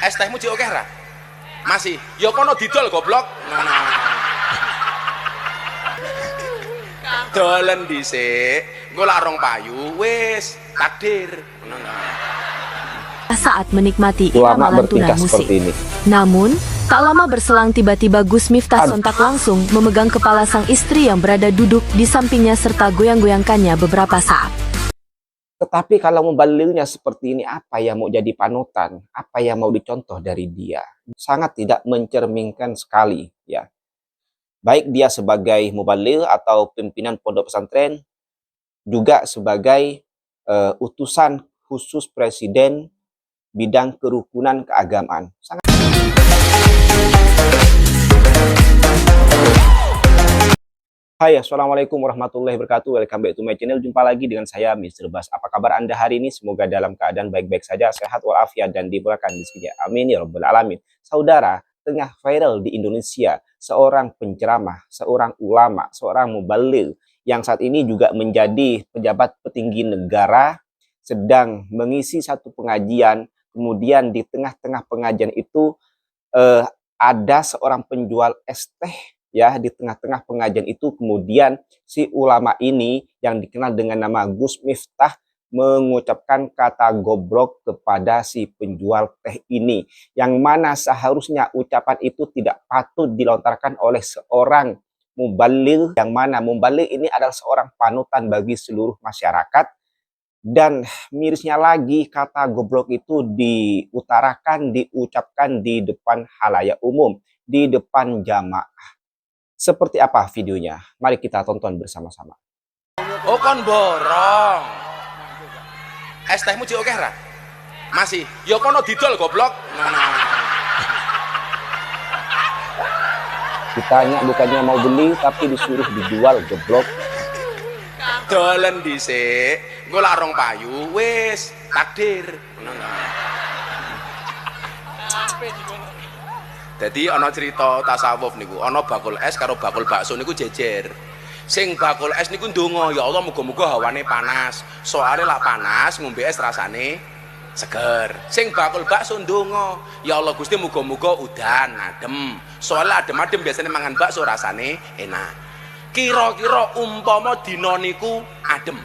Es tehmu cik oke ra? Masih. Ya kono didol goblok. Dolen dhisik, engko lak rong payu wis takdir. Saat menikmati Ulama irama lantunan bertingkah musik. seperti ini. Namun, tak lama berselang tiba-tiba Gus Miftah sontak langsung memegang kepala sang istri yang berada duduk di sampingnya serta goyang-goyangkannya beberapa saat. Tetapi kalau membalirnya seperti ini, apa yang mau jadi panutan? Apa yang mau dicontoh dari dia? Sangat tidak mencerminkan sekali, ya. Baik dia sebagai mubalir atau pimpinan pondok pesantren, juga sebagai utusan khusus presiden bidang kerukunan keagamaan. Hai, assalamualaikum warahmatullahi wabarakatuh. Welcome back to my channel. Jumpa lagi dengan saya, Mr. Bas. Apa kabar Anda hari ini? Semoga dalam keadaan baik-baik saja, sehat walafiat, dan dimurahkan rezekinya. Amin ya rabbal alamin. Saudara, tengah viral di Indonesia seorang penceramah, seorang ulama, seorang mubaligh yang saat ini juga menjadi pejabat petinggi negara, sedang mengisi satu pengajian. Kemudian di tengah-tengah pengajian itu ada seorang penjual es teh, ya. Di tengah-tengah pengajian itu kemudian si ulama ini yang dikenal dengan nama Gus Miftah mengucapkan kata goblok kepada si penjual teh ini, yang mana seharusnya ucapan itu tidak patut dilontarkan oleh seorang mubaligh, yang mana mubaligh ini adalah seorang panutan bagi seluruh masyarakat. Dan mirisnya lagi, kata goblok itu diucapkan di depan halayak umum, di depan jamaah. Seperti apa videonya? Mari kita tonton bersama-sama. Oh kon borong. Es tehmu cik oke ra? Masih. Ya kono didol goblok. Ditanya bukannya mau beli, tapi disuruh dijual, goblok. Dolen dhisik, engko lak rong payu wis takdir. Jadi ana cerita tasawuf niku, ana bakul es karo bakul bakso niku jejer. Sing bakul es niku ndonga, ya Allah muga-muga hawane panas. Soale lak panas ngombe es rasane seger. Sing bakul bakso ndonga, ya Allah Gusti muga-muga udan adem. Soale adem-adem biasanya mangan bakso rasane enak. Kira-kira umpama dina niku adem,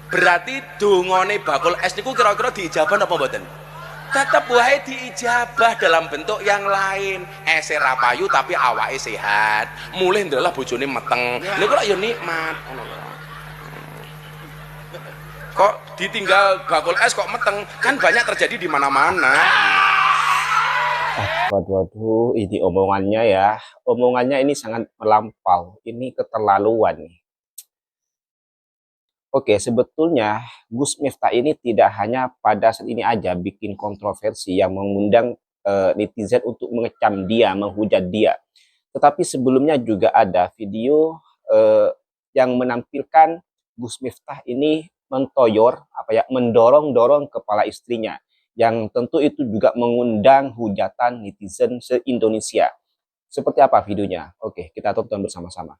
berarti dongane bakul es niku kira-kira diijabah apa mboten? Tetep wae diijabah dalam bentuk yang lain. Ese ra payu tapi awake sehat, mulih ndelah bojone meteng, niku lak ya nikmat. Kok ditinggal bakul es kok meteng, kan banyak terjadi di mana-mana. Waduh, ini omongannya ya. Omongannya ini sangat melampau. Ini keterlaluan nih. Oke, sebetulnya Gus Miftah ini tidak hanya pada saat ini aja bikin kontroversi yang mengundang netizen untuk mengecam dia, menghujat dia. Tetapi sebelumnya juga ada video yang menampilkan Gus Miftah ini mendorong-dorong kepala istrinya, yang tentu itu juga mengundang hujatan netizen se-Indonesia. Seperti apa videonya? Oke, kita tonton bersama-sama.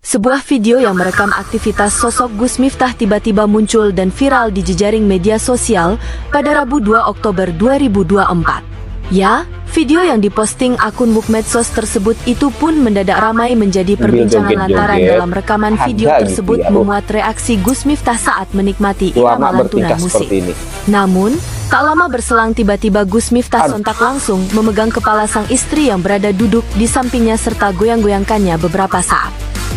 Sebuah video yang merekam aktivitas sosok Gus Miftah tiba-tiba muncul dan viral di jejaring media sosial pada Rabu 2 Oktober 2024. Ya, video yang diposting akun Mukmedsos tersebut itu pun mendadak ramai menjadi perbincangan lantaran dalam rekaman video tersebut memuat reaksi Gus Miftah saat menikmati irama lantunan musik. Namun, tak lama berselang tiba-tiba Gus Miftah sontak langsung memegang kepala sang istri yang berada duduk di sampingnya serta goyang-goyangkannya beberapa saat.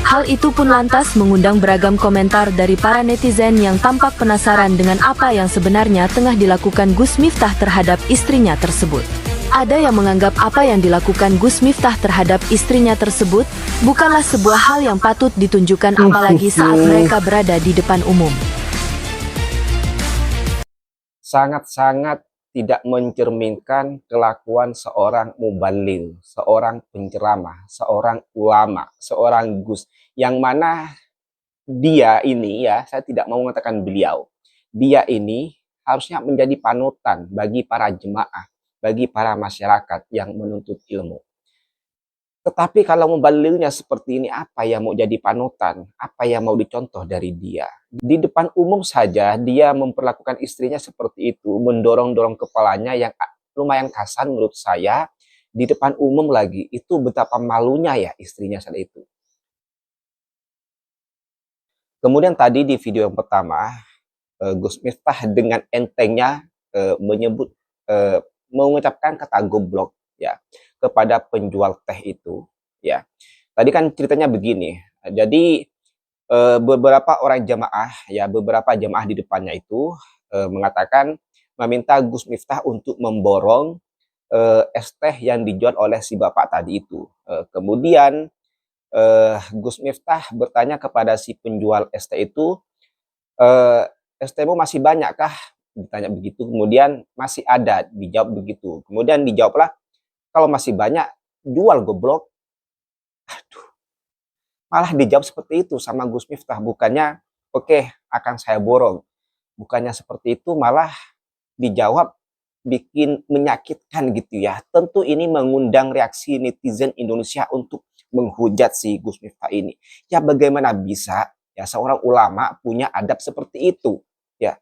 Hal itu pun lantas mengundang beragam komentar dari para netizen yang tampak penasaran dengan apa yang sebenarnya tengah dilakukan Gus Miftah terhadap istrinya tersebut. Ada yang menganggap apa yang dilakukan Gus Miftah terhadap istrinya tersebut bukanlah sebuah hal yang patut ditunjukkan apalagi saat mereka berada di depan umum. Sangat-sangat tidak mencerminkan kelakuan seorang mubaligh, seorang penceramah, seorang ulama, seorang Gus, yang mana dia ini, ya, saya tidak mau mengatakan beliau, dia ini harusnya menjadi panutan bagi para jemaah, bagi para masyarakat yang menuntut ilmu. Tetapi kalau mubalighnya seperti ini, apa yang mau jadi panutan? Apa yang mau dicontoh dari dia? Di depan umum saja dia memperlakukan istrinya seperti itu, mendorong-dorong kepalanya, yang lumayan kasar menurut saya, di depan umum lagi. Itu betapa malunya ya istrinya saat itu. Kemudian tadi di video yang pertama, Gus Miftah dengan entengnya menyebut mengucapkan kata goblok ya kepada penjual teh itu ya. Tadi kan ceritanya begini. Jadi beberapa orang jamaah ya, beberapa jamaah di depannya itu mengatakan meminta Gus Miftah untuk memborong es teh yang dijual oleh si bapak tadi itu. Kemudian Gus Miftah bertanya kepada si penjual es teh itu, STmu masih banyak kah? Ditanya begitu, kemudian masih ada, dijawab begitu. Kemudian dijawablah, kalau masih banyak, jual goblok. Aduh, malah dijawab seperti itu sama Gus Miftah, bukannya oke, akan saya borong. Bukannya seperti itu, malah dijawab bikin menyakitkan gitu ya. Tentu ini mengundang reaksi netizen Indonesia untuk menghujat si Gus Miftah ini. Ya bagaimana bisa ya seorang ulama punya adab seperti itu ya.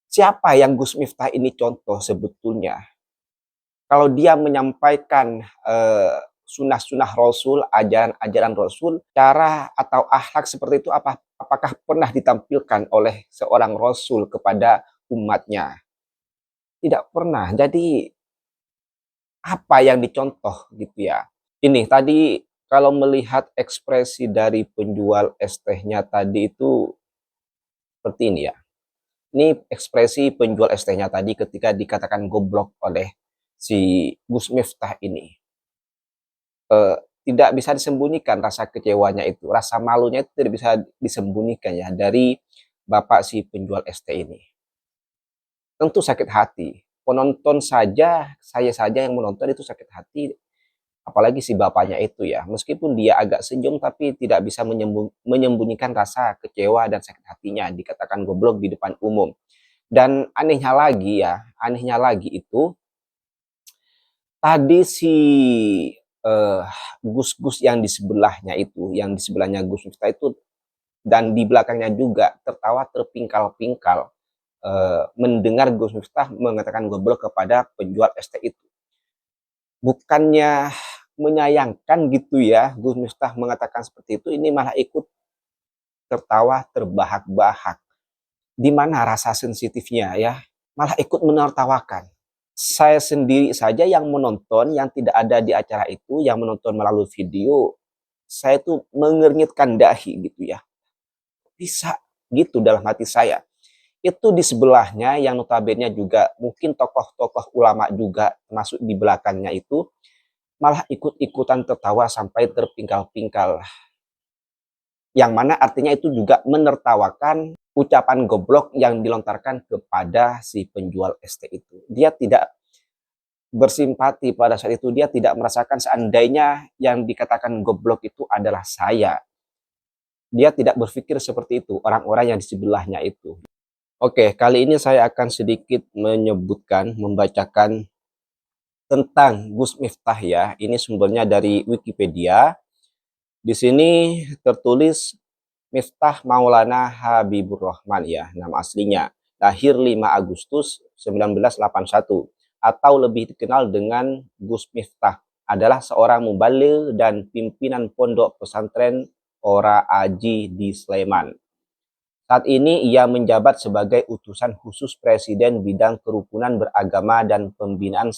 Siapa yang Gus Miftah ini contoh sebetulnya? Kalau dia menyampaikan sunnah-sunnah Rasul, ajaran-ajaran Rasul, cara atau akhlak seperti itu apakah pernah ditampilkan oleh seorang Rasul kepada umatnya? Tidak pernah. Jadi apa yang dicontoh gitu ya? Ini tadi kalau melihat ekspresi dari penjual es tehnya tadi itu seperti ini ya. Ini ekspresi penjual es tehnya tadi ketika dikatakan goblok oleh si Gus Miftah ini. Tidak bisa disembunyikan rasa kecewanya itu, rasa malunya itu tidak bisa disembunyikan ya dari bapak si penjual es teh ini. Tentu sakit hati. Penonton saja, saya saja yang menonton itu sakit hati, apalagi si bapaknya itu ya. Meskipun dia agak senyum tapi tidak bisa menyembunyikan rasa kecewa dan sakit hatinya dikatakan goblok di depan umum. Dan anehnya lagi itu tadi si Gus-Gus yang di sebelahnya itu, yang di sebelahnya Gus Miftah itu dan di belakangnya juga tertawa terpingkal-pingkal mendengar Gus Miftah mengatakan goblok kepada penjual es teh itu. Bukannya menyayangkan gitu ya, Gus Miftah mengatakan seperti itu, ini malah ikut tertawa terbahak-bahak. Di mana rasa sensitifnya ya? Malah ikut menertawakan. Saya sendiri saja yang menonton, yang tidak ada di acara itu, yang menonton melalui video, saya tuh mengernyitkan dahi gitu ya. Bisa gitu dalam hati saya. Itu di sebelahnya yang notabene juga mungkin tokoh-tokoh ulama juga masuk di belakangnya itu malah ikut-ikutan tertawa sampai terpingkal-pingkal. Yang mana artinya itu juga menertawakan ucapan goblok yang dilontarkan kepada si penjual es teh itu. Dia tidak bersimpati pada saat itu, dia tidak merasakan seandainya yang dikatakan goblok itu adalah saya. Dia tidak berpikir seperti itu, orang-orang yang di sebelahnya itu. Oke, kali ini saya akan sedikit membacakan tentang Gus Miftah ya. Ini sumbernya dari Wikipedia. Di sini tertulis Miftah Maulana Habibur Rahman ya, nama aslinya. Lahir 5 Agustus 1981 atau lebih dikenal dengan Gus Miftah. Adalah seorang mubaligh dan pimpinan pondok pesantren Ora Aji di Sleman. Saat ini ia menjabat sebagai utusan khusus Presiden bidang kerukunan beragama dan pembinaan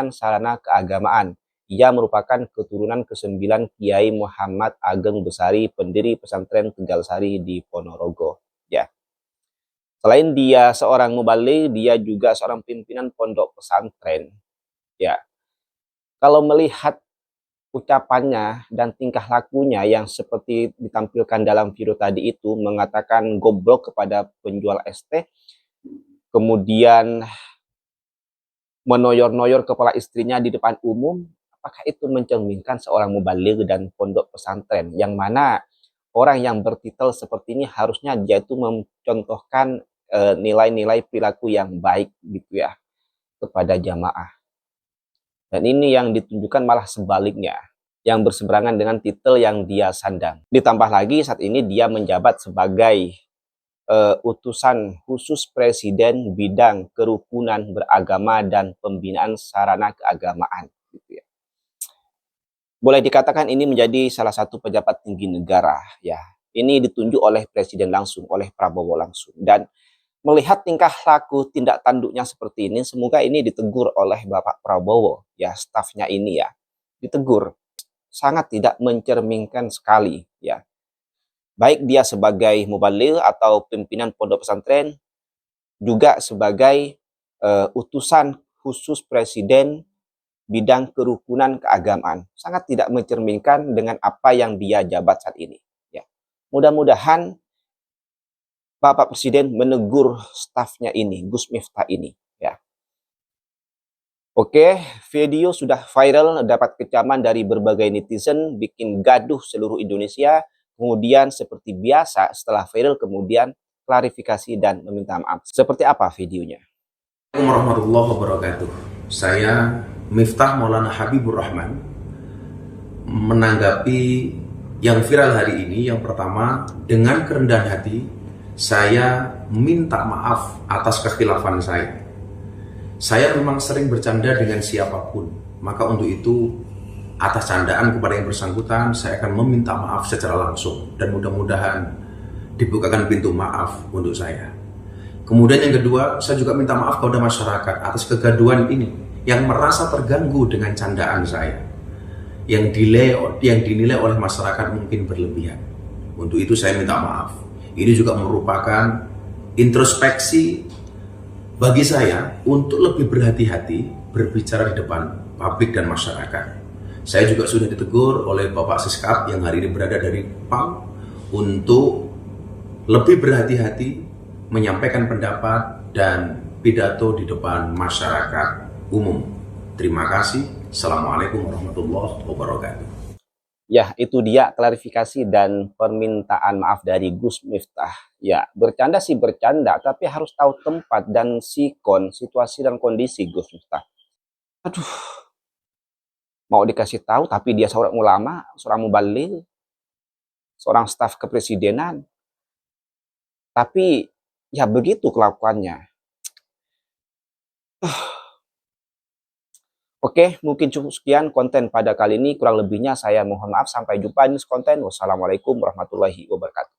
sarana keagamaan. Ia merupakan keturunan ke-9 Kiai Muhammad Ageng Besari, pendiri pesantren Tegalsari di Ponorogo. Ya. Selain dia seorang mubaligh, dia juga seorang pimpinan pondok pesantren. Ya. Kalau melihat ucapannya dan tingkah lakunya yang seperti ditampilkan dalam video tadi itu, mengatakan goblok kepada penjual es teh, kemudian menoyor-noyor kepala istrinya di depan umum, apakah itu mencerminkan seorang mubaligh dan pondok pesantren, yang mana orang yang bertitel seperti ini harusnya dia itu mencontohkan nilai-nilai perilaku yang baik gitu ya kepada jamaah. Dan ini yang ditunjukkan malah sebaliknya, yang berseberangan dengan titel yang dia sandang. Ditambah lagi saat ini dia menjabat sebagai utusan khusus Presiden bidang kerukunan beragama dan pembinaan sarana keagamaan. Gitu ya. Boleh dikatakan ini menjadi salah satu pejabat tinggi negara. Ya, ini ditunjuk oleh Presiden langsung, oleh Prabowo langsung. Dan melihat tingkah laku tindak tanduknya seperti ini, semoga ini ditegur oleh Bapak Prabowo, ya stafnya ini ya, ditegur. Sangat tidak mencerminkan sekali, ya. Baik dia sebagai mubaligh atau pimpinan pondok pesantren, juga sebagai utusan khusus Presiden bidang kerukunan keagamaan. Sangat tidak mencerminkan dengan apa yang dia jabat saat ini. Ya. Mudah-mudahan Bapak Presiden menegur stafnya ini, Gus Miftah ini. Ya. Oke, video sudah viral, dapat kecaman dari berbagai netizen, bikin gaduh seluruh Indonesia. Kemudian seperti biasa setelah viral kemudian klarifikasi dan meminta maaf. Seperti apa videonya? Assalamualaikum warahmatullahi wabarakatuh. Saya Miftah Maulana Habibur Rahman menanggapi yang viral hari ini. Yang pertama, dengan kerendahan hati saya minta maaf atas kekhilafan saya. Saya memang sering bercanda dengan siapapun, maka untuk itu atas candaan kepada yang bersangkutan saya akan meminta maaf secara langsung dan mudah-mudahan dibukakan pintu maaf untuk saya. Kemudian yang kedua, saya juga minta maaf kepada masyarakat atas kegaduhan ini yang merasa terganggu dengan candaan saya, yang dinilai oleh masyarakat mungkin berlebihan. Untuk itu saya minta maaf. Ini juga merupakan introspeksi bagi saya untuk lebih berhati-hati berbicara di depan publik dan masyarakat. Saya juga sudah ditegur oleh Bapak Siskap yang hari ini berada dari PAM untuk lebih berhati-hati menyampaikan pendapat dan pidato di depan masyarakat umum. Terima kasih. Assalamualaikum warahmatullahi wabarakatuh. Ya, itu dia klarifikasi dan permintaan maaf dari Gus Miftah. Ya, bercanda sih bercanda, tapi harus tahu tempat dan sikon, situasi dan kondisi Gus Miftah. Aduh, mau dikasih tahu, tapi dia seorang ulama, seorang mubaligh, seorang staf kepresidenan. Tapi ya begitu kelakuannya. Oke, mungkin cukup sekian konten pada kali ini. Kurang lebihnya saya mohon maaf. Sampai jumpa di next konten. Wassalamualaikum warahmatullahi wabarakatuh.